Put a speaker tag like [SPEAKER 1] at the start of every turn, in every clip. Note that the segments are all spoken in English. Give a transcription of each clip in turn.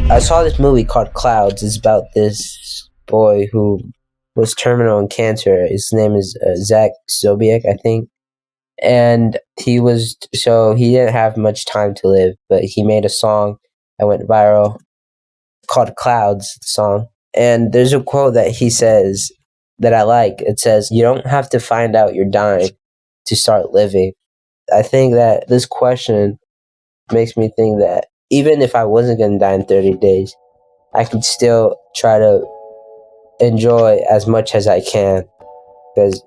[SPEAKER 1] I saw this movie called Clouds. It's about this boy who was terminal in cancer. His name is Zach Sobiek, I think. And he didn't have much time to live, but he made a song that went viral called Clouds, the song. And there's a quote that he says that I like. It says, "You don't have to find out you're dying to start living." I think that this question makes me think that even if I wasn't going to die in 30 days, I could still try to enjoy as much as I can, because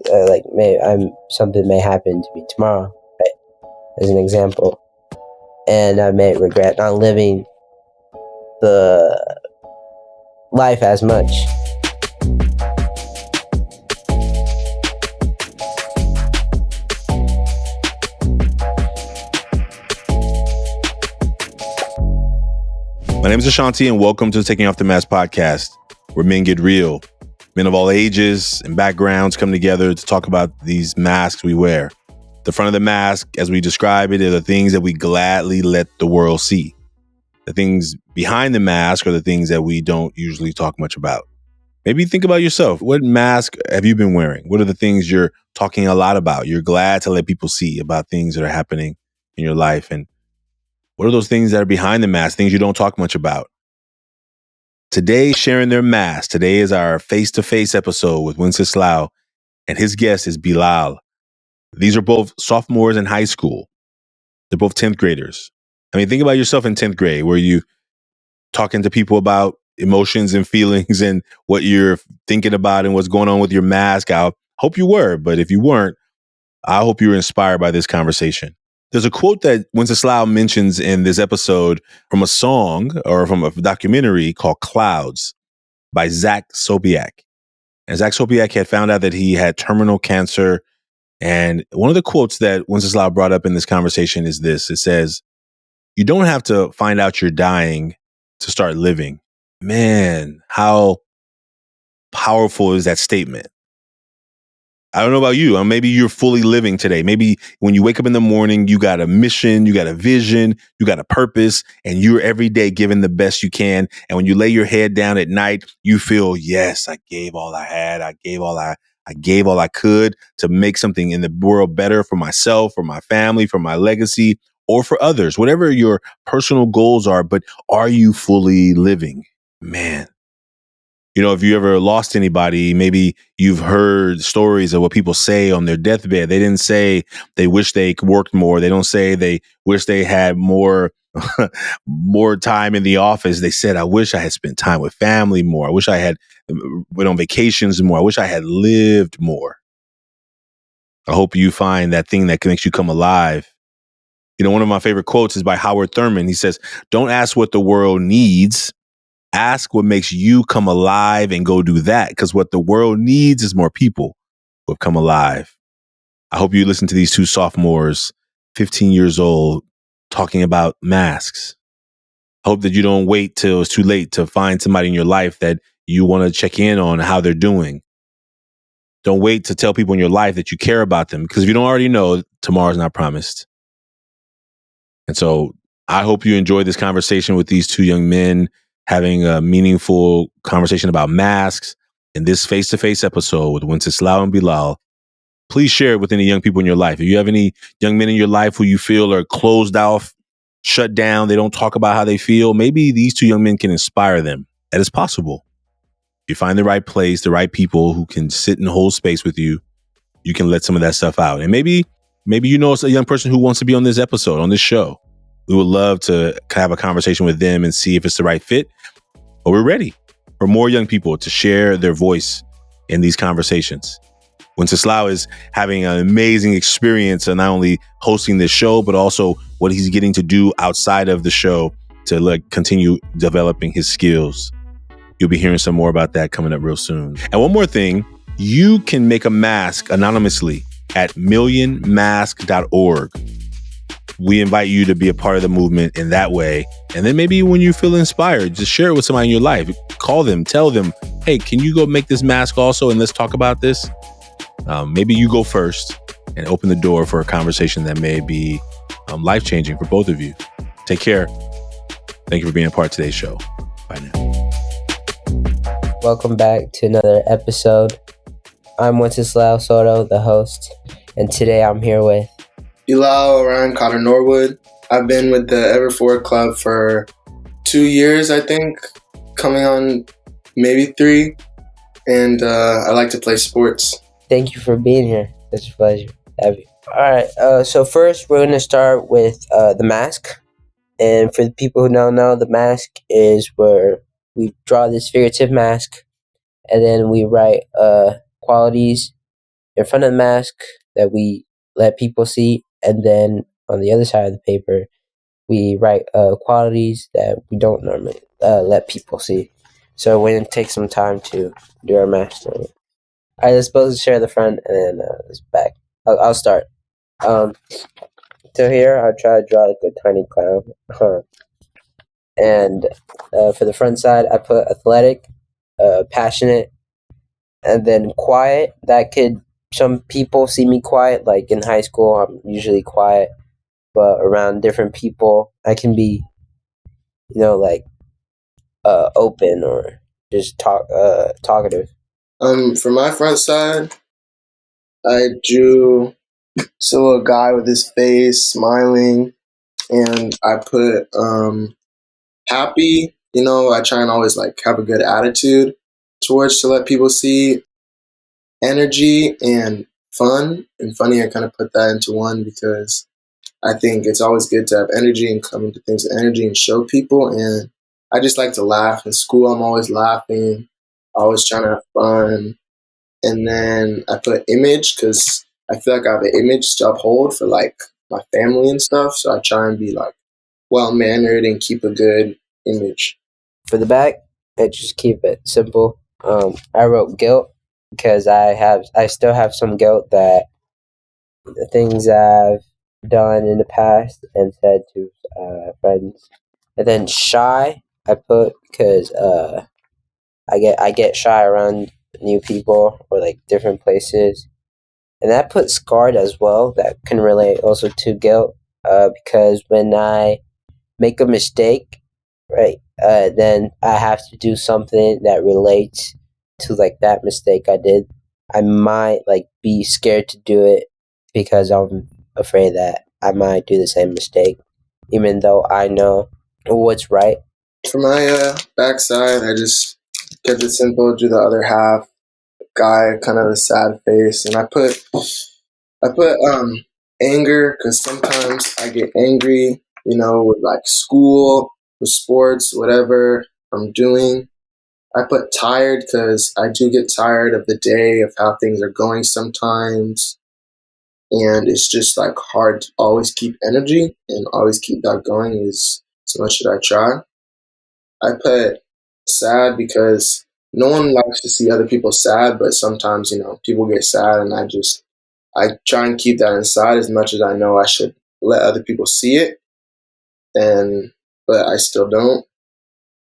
[SPEAKER 1] something may happen to me tomorrow, right? As an example, and I may regret not living the life as much.
[SPEAKER 2] My name is Ashanti, and welcome to the Taking Off the Mask podcast, where men get real. Men of all ages and backgrounds come together to talk about these masks we wear. The front of the mask, as we describe it, are the things that we gladly let the world see. The things behind the mask are the things that we don't usually talk much about. Maybe think about yourself. What mask have you been wearing? What are the things you're talking a lot about? You're glad to let people see about things that are happening in your life. And what are those things that are behind the mask, things you don't talk much about? Today, sharing their mask. Today is our face-to-face episode with Wenceslao, and his guest is Bilal. These are both sophomores in high school. They're both 10th graders. I mean, think about yourself in 10th grade, where you talking to people about emotions and feelings and what you're thinking about and what's going on with your mask. I hope you were, but if you weren't, I hope you were inspired by this conversation. There's a quote that Wenceslao mentions in this episode from a song or from a documentary called Clouds by Zach Sobiek. And Zach Sobiek had found out that he had terminal cancer. And one of the quotes that Wenceslao brought up in this conversation is this. It says, "You don't have to find out you're dying to start living." Man, how powerful is that statement? I don't know about you. Maybe you're fully living today. Maybe when you wake up in the morning, you got a mission, you got a vision, you got a purpose, and you're every day giving the best you can. And when you lay your head down at night, you feel, yes, I gave all I had. I gave all I could to make something in the world better for myself, for my family, for my legacy, or for others, whatever your personal goals are. But are you fully living? Man. You know, if you ever lost anybody, maybe you've heard stories of what people say on their deathbed. They didn't say they wish they worked more. They don't say they wish they had more time in the office. They said, I wish I had spent time with family more. I wish I had went on vacations more. I wish I had lived more. I hope you find that thing that makes you come alive. You know, one of my favorite quotes is by Howard Thurman. He says, "Don't ask what the world needs. Ask what makes you come alive and go do that, because what the world needs is more people who have come alive." I hope you listen to these two sophomores, 15 years old, talking about masks. I hope that you don't wait till it's too late to find somebody in your life that you want to check in on how they're doing. Don't wait to tell people in your life that you care about them, because if you don't already know, tomorrow's not promised. And so I hope you enjoyed this conversation with these two young men, having a meaningful conversation about masks in this face-to-face episode with Wenceslao and Bilal. Please share it with any young people in your life. If you have any young men in your life who you feel are closed off, shut down, they don't talk about how they feel, maybe these two young men can inspire them. That is possible. If you find the right place, the right people who can sit and hold space with you, you can let some of that stuff out. And maybe you know it's a young person who wants to be on this episode, on this show. We would love to have a conversation with them and see if it's the right fit. But we're ready for more young people to share their voice in these conversations. Wenceslao is having an amazing experience of not only hosting this show, but also what he's getting to do outside of the show to continue developing his skills. You'll be hearing some more about that coming up real soon. And one more thing, you can make a mask anonymously at millionmask.org. We invite you to be a part of the movement in that way. And then maybe when you feel inspired, just share it with somebody in your life. Call them, tell them, hey, can you go make this mask also? And let's talk about this. Maybe you go first and open the door for a conversation that may be life-changing for both of you. Take care. Thank you for being a part of today's show. Bye now.
[SPEAKER 1] Welcome back to another episode. I'm Wenceslao Soto, the host, and today I'm here with
[SPEAKER 3] Bilal, Ryan, Connor Norwood. I've been with the Everforward Club for 2 years, I think, coming on maybe 3, and I like to play sports.
[SPEAKER 1] Thank you for being here. It's a pleasure to have you. All right, so first we're going to start with the mask. And for the people who don't know, the mask is where we draw this figurative mask, and then we write qualities in front of the mask that we let people see, and then on the other side of the paper, we write qualities that we don't normally let people see. So we're going to take some time to do our mask. All right, let's both share the front and then this back. I'll start. So here, I'll try to draw like a tiny clown. And for the front side, I put athletic, passionate, and then quiet. Some people see me quiet, like in high school, I'm usually quiet, but around different people, I can be, open or just talkative.
[SPEAKER 3] For my front side, I drew this little guy with his face smiling, and I put happy. I try and always have a good attitude towards to let people see. Energy and fun and funny. I kind of put that into one because I think it's always good to have energy and come into things with energy and show people. And I just like to laugh. In school, I'm always laughing, always trying to have fun. And then I put image because I feel like I have an image to uphold for my family and stuff. So I try and be well mannered and keep a good image.
[SPEAKER 1] For the back, I just keep it simple. I wrote guilt because I still have some guilt that the things I've done in the past and said to friends. And then shy, I put because I get shy around new people or like different places, and that put scarred as well. That can relate also to guilt because when I make a mistake, right, then I have to do something that relates to like that mistake I did. I might be scared to do it because I'm afraid that I might do the same mistake, even though I know what's right.
[SPEAKER 3] For my backside, I just kept it simple, drew the other half, guy, kind of a sad face, and I put anger because sometimes I get angry, with school, with sports, whatever I'm doing. I put tired because I do get tired of the day, of how things are going sometimes, and it's just hard to always keep energy and always keep that going as much as I try. I put sad because no one likes to see other people sad, but sometimes, people get sad and I try and keep that inside as much as I know I should let other people see it, but I still don't.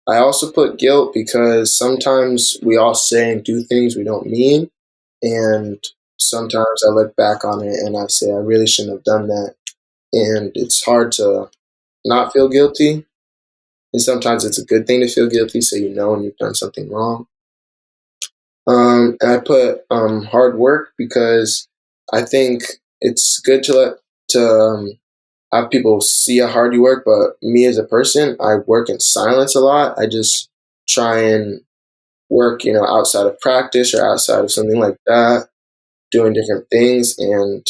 [SPEAKER 3] I also put guilt because sometimes we all say and do things we don't mean, and sometimes I look back on it and I say I really shouldn't have done that, and it's hard to not feel guilty. And sometimes it's a good thing to feel guilty so you know when you've done something wrong. And I put hard work because I think it's good to have people see how hard you work. But me as a person, I work in silence a lot. I just try and work, outside of practice or outside of something like that, doing different things. And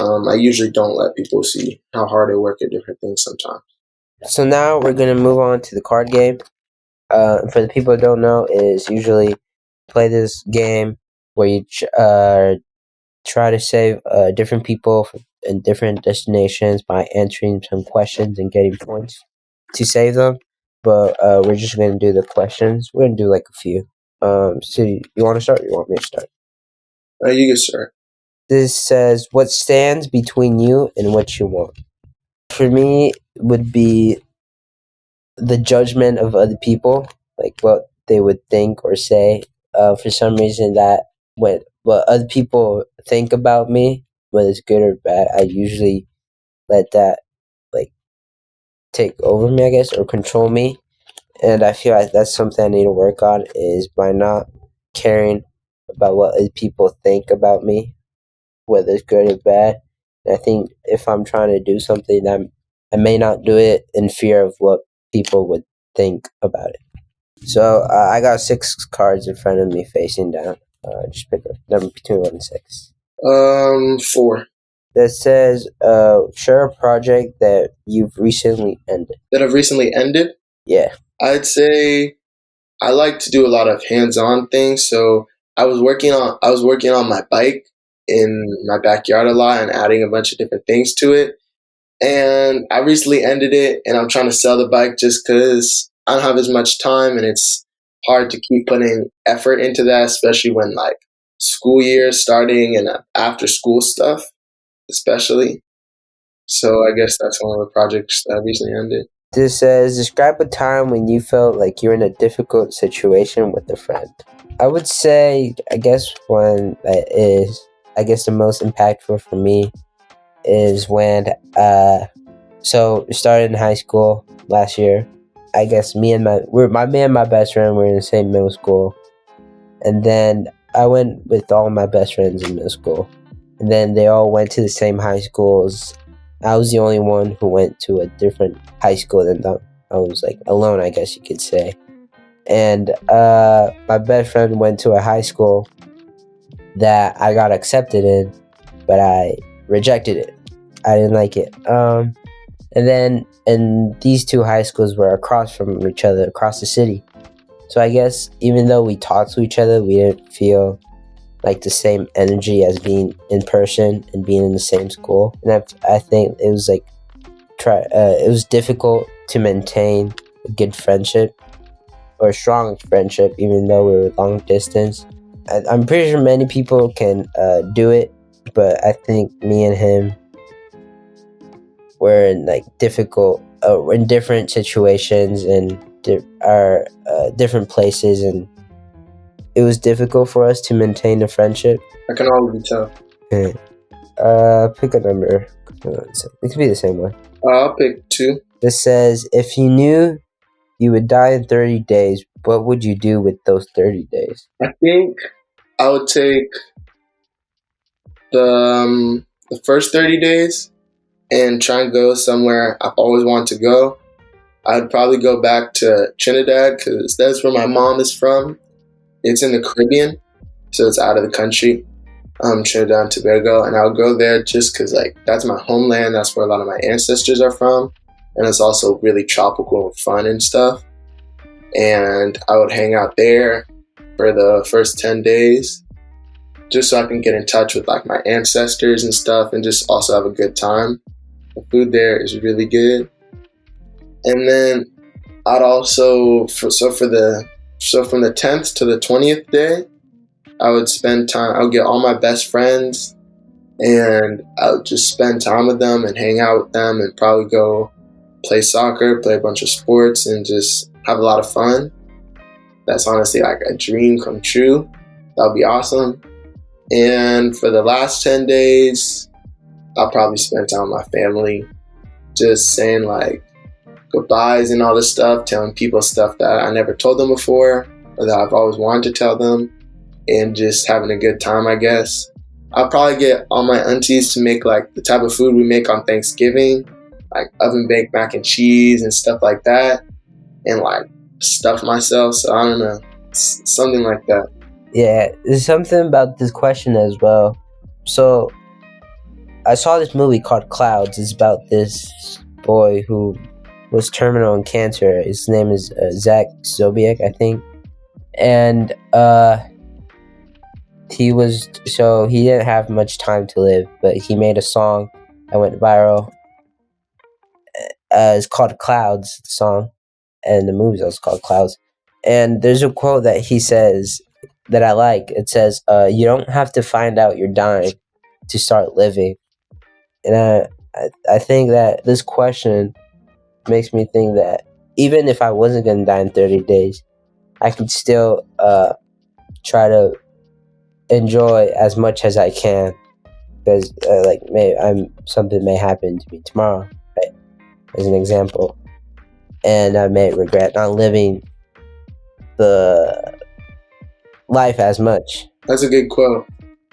[SPEAKER 3] I usually don't let people see how hard I work at different things sometimes.
[SPEAKER 1] So now we're going to move on to the card game. For the people who don't know, is usually play this game where you try to save different people in different destinations by answering some questions and getting points to save them. But we're just going to do the questions. We're going to do a few. So you want to start or you want me to start?
[SPEAKER 3] You can start.
[SPEAKER 1] This says, what stands between you and what you want? For me, would be the judgment of other people, like what they would think or say. For some reason, that what other people think about me, whether it's good or bad, I usually let that take over me, I guess, or control me. And I feel like that's something I need to work on, is by not caring about what people think about me, whether it's good or bad. And I think if I'm trying to do something, I may not do it in fear of what people would think about it. So I got 6 cards in front of me facing down. Just pick a number between 1 and 6.
[SPEAKER 3] 4.
[SPEAKER 1] That says, share a project that you've recently ended.
[SPEAKER 3] That have recently ended?
[SPEAKER 1] Yeah.
[SPEAKER 3] I'd say I like to do a lot of hands-on things. So I was working on my bike in my backyard a lot and adding a bunch of different things to it. And I recently ended it, and I'm trying to sell the bike just because I don't have as much time, and it's hard to keep putting effort into that, especially when like school year is starting and after school stuff, especially. So I guess that's one of the projects that I recently ended.
[SPEAKER 1] This says, describe a time when you felt like you're in a difficult situation with a friend. I would say, I guess one that is, the most impactful for me is when, so it started in high school last year. I guess me and my best friend were in the same middle school. And then I went with all my best friends in middle school. And then they all went to the same high schools. I was the only one who went to a different high school than them. I was like alone, I guess you could say. And my best friend went to a high school that I got accepted in, but I rejected it. I didn't like it. And these 2 high schools were across from each other, across the city. So I guess even though we talked to each other, we didn't feel like the same energy as being in person and being in the same school. And I think it was like it was difficult to maintain a good friendship or a strong friendship, even though we were long distance. I'm pretty sure many people can do it, but I think me and him were in like in different situations and different places, and it was difficult for us to maintain a friendship.
[SPEAKER 3] I can already tell.
[SPEAKER 1] Pick a number. It could be the same one.
[SPEAKER 3] I'll pick 2.
[SPEAKER 1] This says, if you knew you would die in 30 days, what would you do with those 30 days?
[SPEAKER 3] I think I would take the first 30 days and try and go somewhere I've always wanted to go. I'd probably go back to Trinidad because that's where my mom is from. It's in the Caribbean, so it's out of the country, Trinidad and Tobago. And I would go there just because like that's my homeland. That's where a lot of my ancestors are from. And it's also really tropical and fun and stuff. And I would hang out there for the first 10 days just so I can get in touch with like my ancestors and stuff and just also have a good time. The food there is really good. And then I'd also, from the 10th to the 20th day, I would spend time, I would get all my best friends and I would just spend time with them and hang out with them and probably go play soccer, play a bunch of sports and just have a lot of fun. That's honestly like a dream come true. That would be awesome. And for the last 10 days, I'll probably spend time with my family, just saying like goodbyes and all this stuff, telling people stuff that I never told them before or that I've always wanted to tell them, and just having a good time, I guess. I'll probably get all my aunties to make like the type of food we make on Thanksgiving, like oven baked mac and cheese and stuff like that, and like stuff myself. So I don't know, something like that.
[SPEAKER 1] Yeah, there's something about this question as well. So I saw this movie called Clouds. It's about this boy who was terminal in cancer. His name is Zach Zobiek, I think. And he didn't have much time to live, but he made a song that went viral. It's called Clouds, the song, and the movie's also called Clouds. And there's a quote that he says that I like. It says, you don't have to find out you're dying to start living. And I think that this question makes me think that even if I wasn't going to die in 30 days, I could still try to enjoy as much as I can, because something may happen to me tomorrow, right? As an example. and I may regret not living the life as much.
[SPEAKER 3] That's a good quote.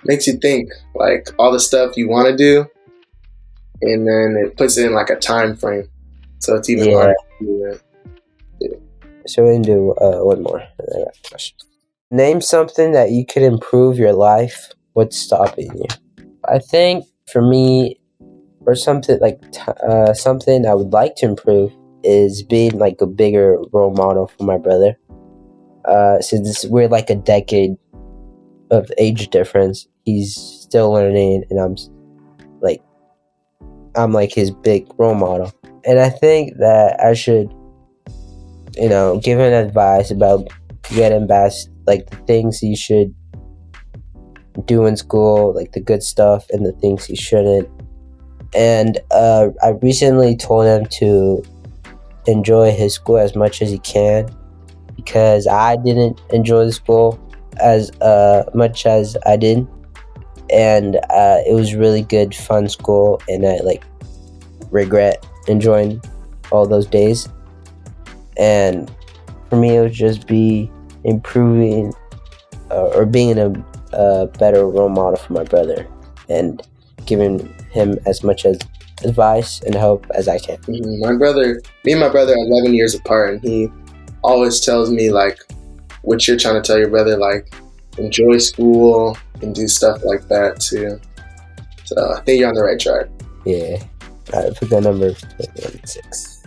[SPEAKER 3] Makes you think, like, all the stuff you want to do, and then it puts it in like a time frame, so it's even harder to do that.
[SPEAKER 1] So we can do one more. And I got a question. Name something that you could improve your life. What's stopping you? I think for me, or something like something I would like to improve is being like a bigger role model for my brother. Since we're like a decade of age difference, he's still learning, and I'm like his big role model. And I think that I should, give him advice about getting best, like the things he should do in school, like the good stuff, and the things he shouldn't. And I recently told him to enjoy his school as much as he can, because I didn't enjoy the school as much as I did. And it was really good, fun school, and I regret enjoying all those days. And for me, it would just be improving or being a better role model for my brother, and giving him as much as advice and help as I can.
[SPEAKER 3] Me and my brother are 11 years apart, and he always tells me, like, what you're trying to tell your brother, like, enjoy school and do stuff like that too. So I think you're on the right track.
[SPEAKER 1] Yeah. I put that number 6.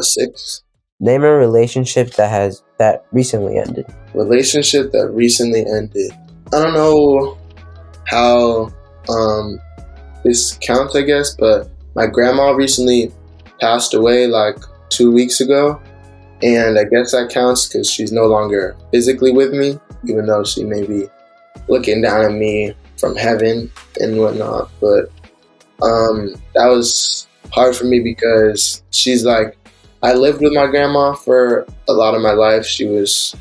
[SPEAKER 3] 6.
[SPEAKER 1] Name a relationship that recently ended.
[SPEAKER 3] Relationship that recently ended. I don't know how this counts, I guess, but my grandma recently passed away like 2 weeks ago, and I guess that counts because she's no longer physically with me, even though she may be looking down at me from heaven and whatnot. But that was hard for me because she's like, I lived with my grandma for a lot of my life. She was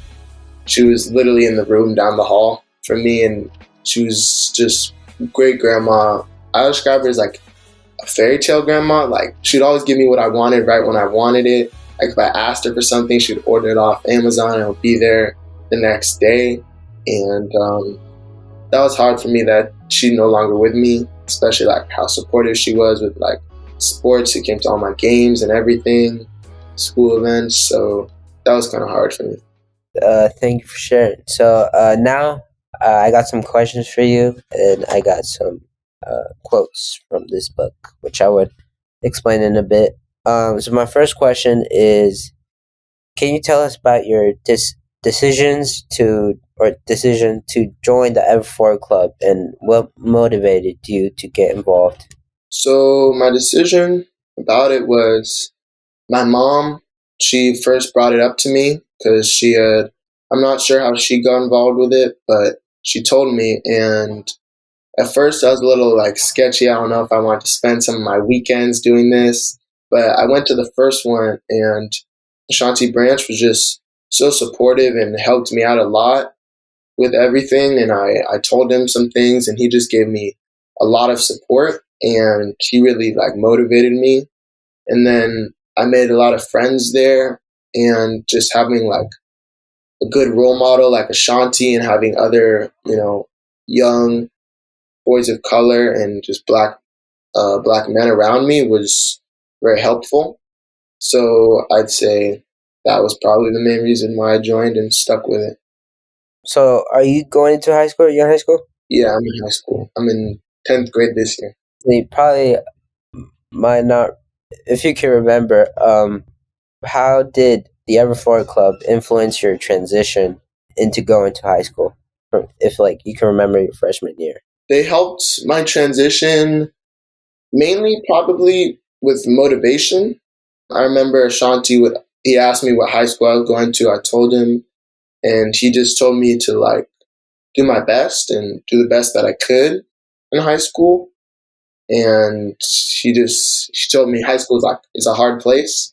[SPEAKER 3] literally in the room down the hall from me, and she was just great grandma. I describe her as like a fairy tale grandma. Like, she'd always give me what I wanted right when I wanted it. Like, if I asked her for something, she'd order it off Amazon and it would be there the next day. And that was hard for me that she's no longer with me, especially like how supportive she was with like sports. She came to all my games and everything, school events. So that was kind of hard for me.
[SPEAKER 1] Thank you for sharing. So now I got some questions for you, and I got some quotes from this book, which I would explain in a bit. So my first question is, can you tell us about your decision to join the Ever4 Club, and what motivated you to get involved?
[SPEAKER 3] So my decision about it was my mom. She first brought it up to me because I'm not sure how she got involved with it, but she told me. And at first I was a little like sketchy. I don't know if I wanted to spend some of my weekends doing this, but I went to the first one, and Ashanti Branch was just so supportive and helped me out a lot with everything. And I told him some things, and he just gave me a lot of support, and he really like motivated me. And then I made a lot of friends there, and just having like a good role model like Ashanti, and having other, young boys of color and just black men around me was very helpful. So I'd say that was probably the main reason why I joined and stuck with it.
[SPEAKER 1] So are you going into high school? You're in high school?
[SPEAKER 3] Yeah, I'm in high school. I'm in 10th grade this year.
[SPEAKER 1] You probably might not, if you can remember, how did the Ever4 Club influence your transition into going to high school? If you can remember your freshman year.
[SPEAKER 3] They helped my transition mainly probably with motivation. I remember Ashanti he asked me what high school I was going to. I told him, and he just told me to like do my best and do the best that I could in high school. And she told me high school is a hard place.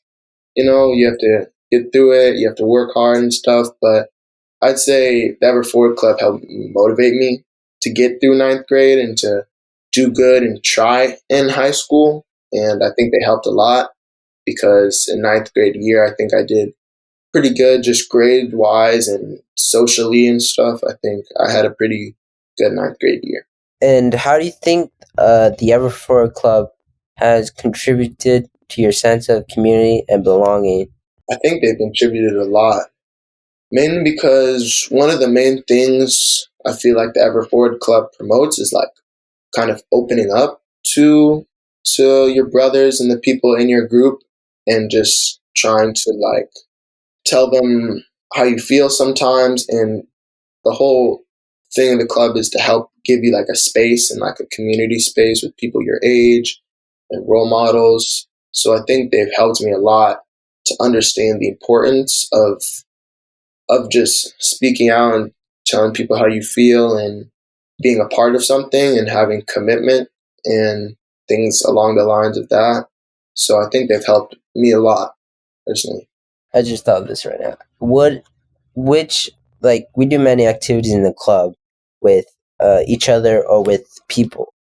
[SPEAKER 3] You have to get through it. You have to work hard and stuff. But I'd say the Ever4 Club helped motivate me to get through 9th grade and to do good and try in high school. And I think they helped a lot. because in ninth grade year, I think I did pretty good, just grade wise and socially and stuff. I think I had a pretty good ninth grade year.
[SPEAKER 1] And how do you think the Ever Forward Club has contributed to your sense of community and belonging?
[SPEAKER 3] I think they've contributed a lot, mainly because one of the main things I feel like the Ever Forward Club promotes is like kind of opening up to your brothers and the people in your group, and just trying to like tell them how you feel sometimes. And the whole thing of the club is to help give you like a space and like a community space with people your age and role models. So I think they've helped me a lot to understand the importance of just speaking out and telling people how you feel and being a part of something and having commitment and things along the lines of that. So I think they've helped me a lot personally.
[SPEAKER 1] I just thought of this right now. Like, we do many activities in the club with each other or with people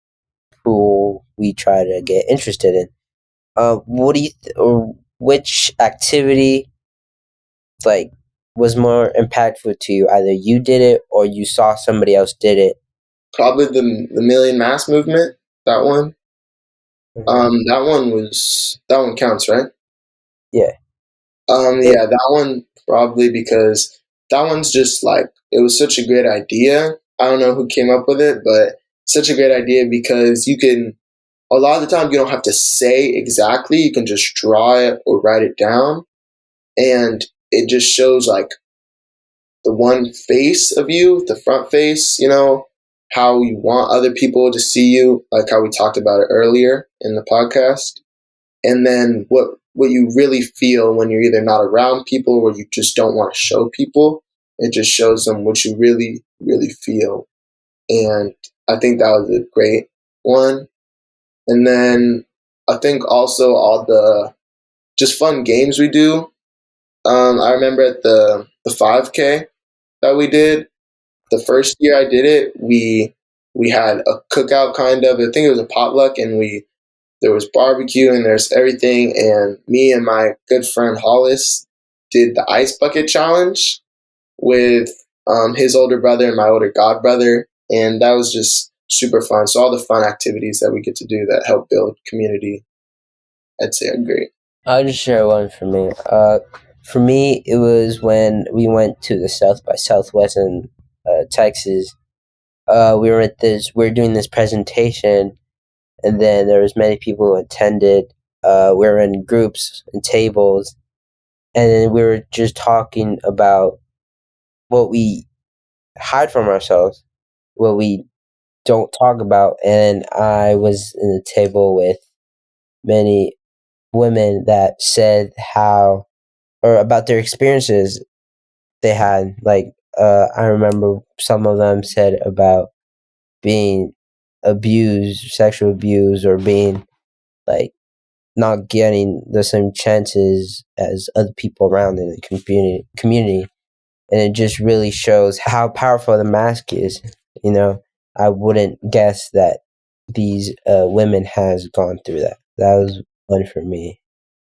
[SPEAKER 1] who we try to get interested in. What do you, or which activity, like, was more impactful to you? Either you did it or you saw somebody else did it.
[SPEAKER 3] Probably the Million Mass Movement. That one. That one counts, right?
[SPEAKER 1] Yeah.
[SPEAKER 3] Yeah, that one probably, because that one's just like, it was such a great idea. I don't know who came up with it, but such a great idea because you can, a lot of the time you don't have to say exactly, you can just draw it or write it down, and it just shows like the one face of you, the front face, how you want other people to see you, like how we talked about it earlier in the podcast. And then what you really feel when you're either not around people or you just don't want to show people. It just shows them what you really, really feel. And I think that was a great one. And then I think also all the just fun games we do. I remember at the 5K that we did, the first year I did it, we had a cookout kind of. I think it was a potluck, and there was barbecue and there's everything. And me and my good friend Hollis did the ice bucket challenge with his older brother and my older god brother, and that was just super fun. So all the fun activities that we get to do that help build community, I'd say are great.
[SPEAKER 1] I'll just share one for me. For me, it was when we went to the South by Southwest in Texas. We were doing this presentation, and then there was many people who attended. We were in groups and tables, and then we were just talking about what we hide from ourselves, what we don't talk about. And I was in a table with many women that said how, or about their experiences they had. Like, I remember some of them said about being abused, sexual abuse, or being like not getting the same chances as other people around in the community. And it just really shows how powerful the mask is. I wouldn't guess that these women has gone through that. That was one for me.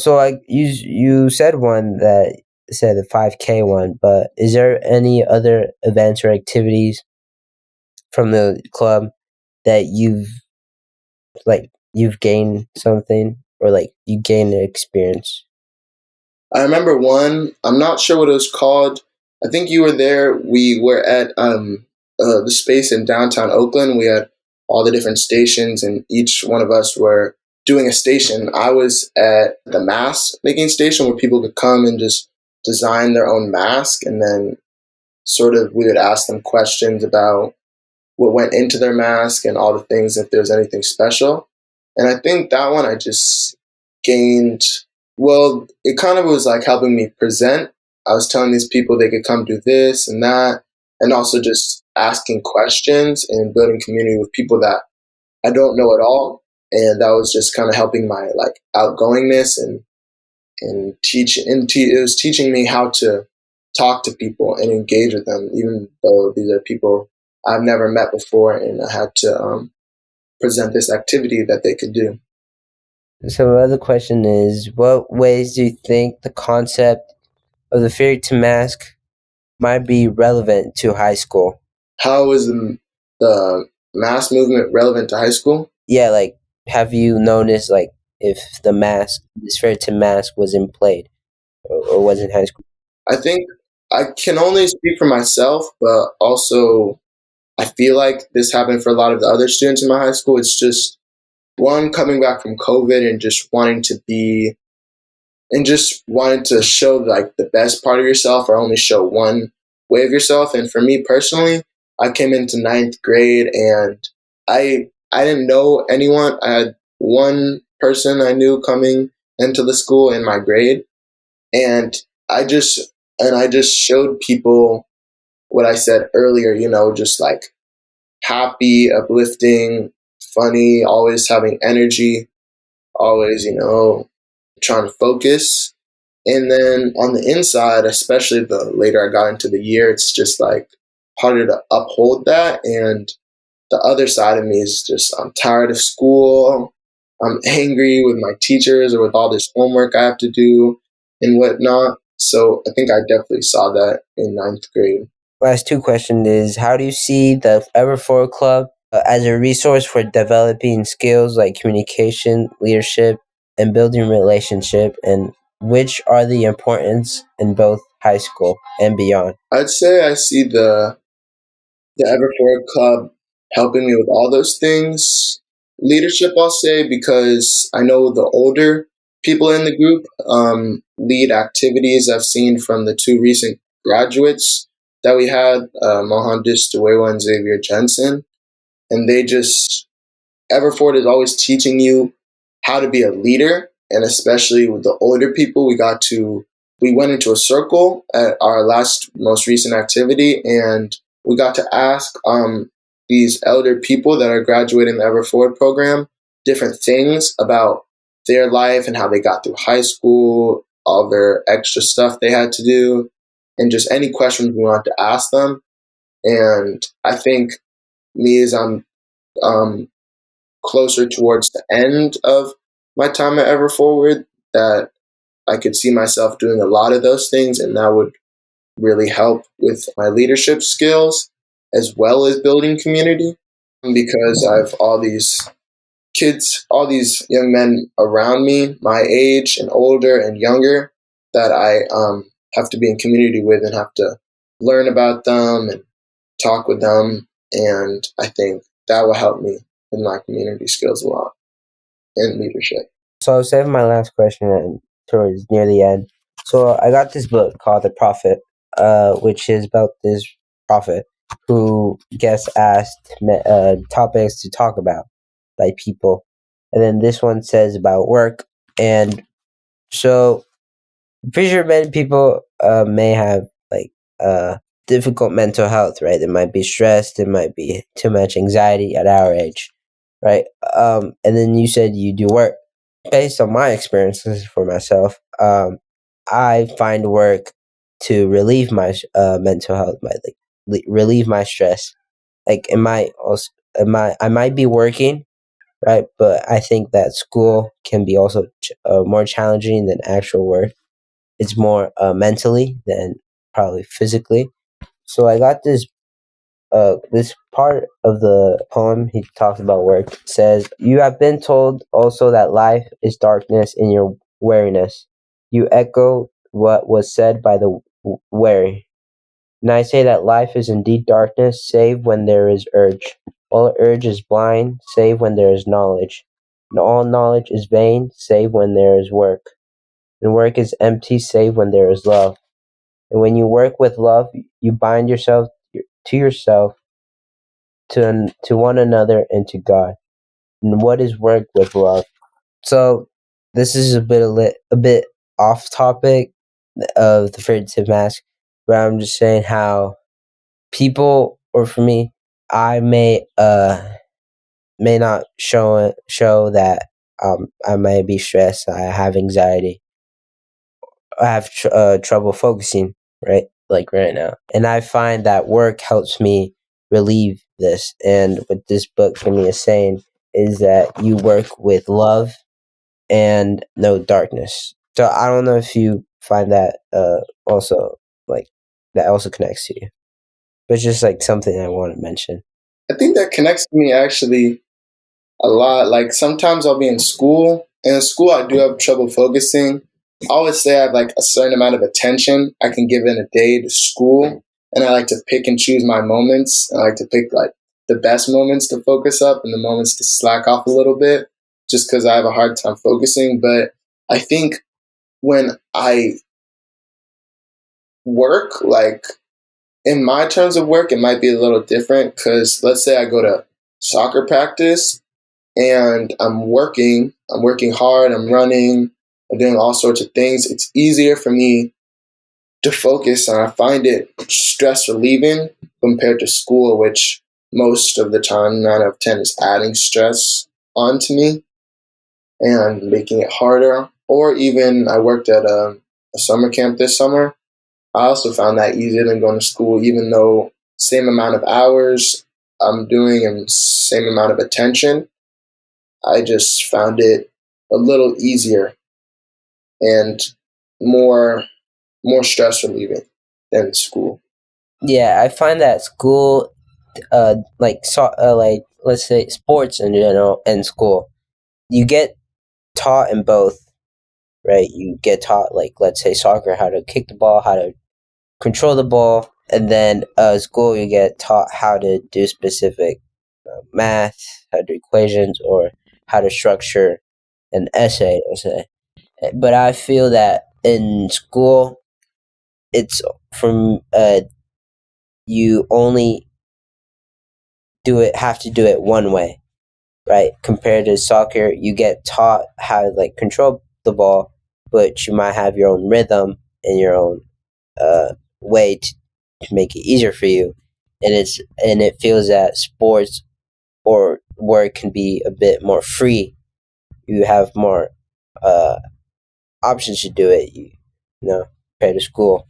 [SPEAKER 1] So, like, you said one that said the 5K one, but is there any other events or activities from the club that you've gained something, or like you gained an experience?
[SPEAKER 3] I remember one, I'm not sure what it was called. I think you were there. We were at the space in downtown Oakland. We had all the different stations, and each one of us were doing a station. I was at the mask making station where people could come and just design their own mask, and then sort of we would ask them questions about what went into their mask and all the things, if there's anything special. And I think that one I just gained, well, it kind of was like helping me present. I was telling these people they could come do this and that, and also just asking questions and building community with people that I don't know at all. And that was just kind of helping my like outgoingness and it was teaching me how to talk to people and engage with them, even though these are people I've never met before, and I had to present this activity that they could do.
[SPEAKER 1] So my other question is, what ways do you think the concept of the fear to mask might be relevant to high school?
[SPEAKER 3] How is the mass movement relevant to high school?
[SPEAKER 1] Yeah, like, have you noticed, like, if this fear to mask was in play or was in high school?
[SPEAKER 3] I think I can only speak for myself, but also I feel like this happened for a lot of the other students in my high school. It's just one coming back from COVID and just wanting to be and just wanting to show like the best part of yourself or only show one way of yourself. And for me personally, I came into ninth grade and I didn't know anyone. I had one person I knew coming into the school in my grade, and I just I just showed people what I said earlier. Just like happy, uplifting, funny, always having energy, always trying to focus. And then on the inside, especially the later I got into the year, it's just like harder to uphold that. And the other side of me is just I'm tired of school. I'm angry with my teachers or with all this homework I have to do and whatnot. So I think I definitely saw that in ninth grade.
[SPEAKER 1] Last two questions is, how do you see the Everforward Club as a resource for developing skills like communication, leadership, and building relationship, and which are the importance in both high school and beyond?
[SPEAKER 3] I'd say I see the Everforward Club helping me with all those things. Leadership, I'll say, because I know the older people in the group lead activities I've seen from the two recent graduates that we had, Mohandas Dewewa and Xavier Jensen. And they just, Everford is always teaching you how to be a leader. And especially with the older people, we went into a circle at our most recent activity, and we got to ask these elder people that are graduating the Everforward program different things about their life and how they got through high school, all their extra stuff they had to do, and just any questions we wanted to ask them. And I think me as I'm closer towards the end of my time at Everforward, that I could see myself doing a lot of those things, and that would really help with my leadership skills as well as building community, because I have all these kids, all these young men around me, my age and older and younger, that I have to be in community with and have to learn about them and talk with them. And I think that will help me in my community skills a lot and leadership.
[SPEAKER 1] So I'll save my last question towards near the end. So I got this book called The Prophet, which is about this prophet who gets asked topics to talk about by people. And then this one says about work. And so I'm pretty sure many people may have like difficult mental health, right? They might be stressed, there might be too much anxiety at our age, right? And then you said you do work. Based on my experiences for myself, I find work to relieve my mental health, relieve my stress. Like, I might be working, right? But I think that school can be also more challenging than actual work. It's more mentally than probably physically. So I got this part of the poem. He talks about work. It says, "You have been told also that life is darkness in your wariness. You echo what was said by the wary. And I say that life is indeed darkness, save when there is urge. All urge is blind, save when there is knowledge. And all knowledge is vain, save when there is work. And work is empty, save when there is love. And when you work with love, you bind yourself to yourself, to one another, and to God. And what is work with love?" So this is a bit off topic of the figurative mask, but I'm just saying how people, or for me, I may not show that I may be stressed, I have anxiety, I have trouble focusing, right? Like right now. And I find that work helps me relieve this. And what this book for me is saying is that you work with love and no darkness. So I don't know if you find that also like that also connects to you, but it's just like something I want to mention.
[SPEAKER 3] I think that connects to me actually a lot. Like sometimes I'll be in school, and in school I do have trouble focusing. I always say I have like a certain amount of attention I can give in a day to school, and I like to pick and choose my moments. I like to pick like the best moments to focus up and the moments to slack off a little bit, just because I have a hard time focusing. But I think when I work, like in my terms of work, it might be a little different because let's say I go to soccer practice and I'm working hard, I'm running, I'm doing all sorts of things. It's easier for me to focus, and I find it stress relieving compared to school, which most of the time, 9 out of 10, is adding stress onto me and making it harder. Or even I worked at a summer camp this summer. I also found that easier than going to school, even though same amount of hours I'm doing and same amount of attention. I just found it a little easier and more stress relieving than school.
[SPEAKER 1] Yeah, I find that school, like let's say sports in general and school, you get taught in both, right? You get taught like let's say soccer how to kick the ball, how to control the ball, and then school you get taught how to do specific math, how to do equations, or how to structure an essay. Let's say, but I feel that in school, it's from you only have to do it one way, right? Compared to soccer, you get taught how to like control the ball, but you might have your own rhythm and your own way to make it easier for you. And it feels that sports or work can be a bit more free. You have more options to do it, you know, compared to school.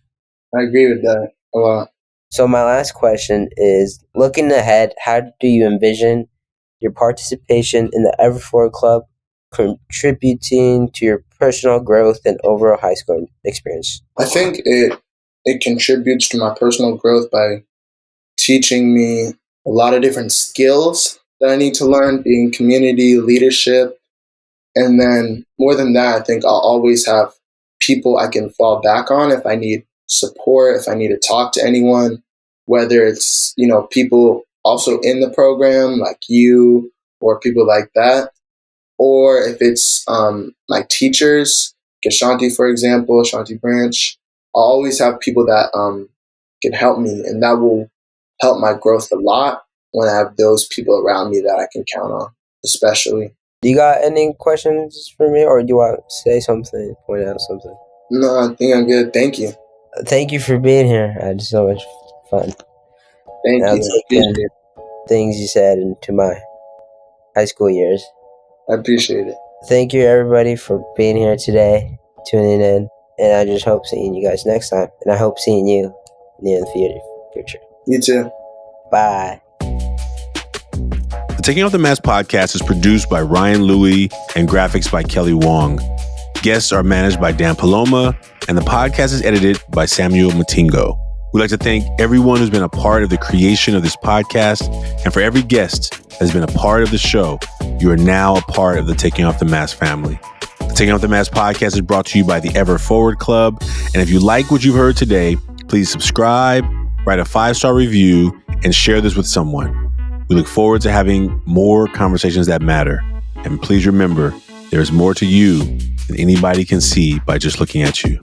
[SPEAKER 3] I agree with that a lot.
[SPEAKER 1] So my last question is, looking ahead, how do you envision your participation in the Everforward Club contributing to your personal growth and overall high school experience?
[SPEAKER 3] I think it contributes to my personal growth by teaching me a lot of different skills that I need to learn, being community leadership. And then more than that, I think I'll always have people I can fall back on if I need support, if I need to talk to anyone, whether it's, people also in the program like you or people like that, or if it's my teachers, Ashanti, for example, Ashanti Branch. I'll always have people that can help me, and that will help my growth a lot when I have those people around me that I can count on, especially.
[SPEAKER 1] Do you got any questions for me, or do you want to say something, point out something?
[SPEAKER 3] No, I think I'm good. Thank you.
[SPEAKER 1] Thank you for being here. I had so much fun.
[SPEAKER 3] Thank
[SPEAKER 1] I'll
[SPEAKER 3] you.
[SPEAKER 1] take things you said into my high school years.
[SPEAKER 3] I appreciate it.
[SPEAKER 1] Thank you, everybody, for being here today, tuning in, and I just hope seeing you guys next time, and I hope seeing you in the future.
[SPEAKER 3] You too.
[SPEAKER 1] Bye.
[SPEAKER 2] The Taking Off the Mask podcast is produced by Ryan Louie and graphics by Kelly Wong. Guests are managed by Dan Paloma, and the podcast is edited by Samuel Matingo. We'd like to thank everyone who's been a part of the creation of this podcast, and for every guest that has been a part of the show, you are now a part of the Taking Off the Mask family. The Taking Off the Mask podcast is brought to you by the Everforward Club, and if you like what you've heard today, please subscribe, write a 5-star review, and share this with someone. We look forward to having more conversations that matter. And please remember, there is more to you than anybody can see by just looking at you.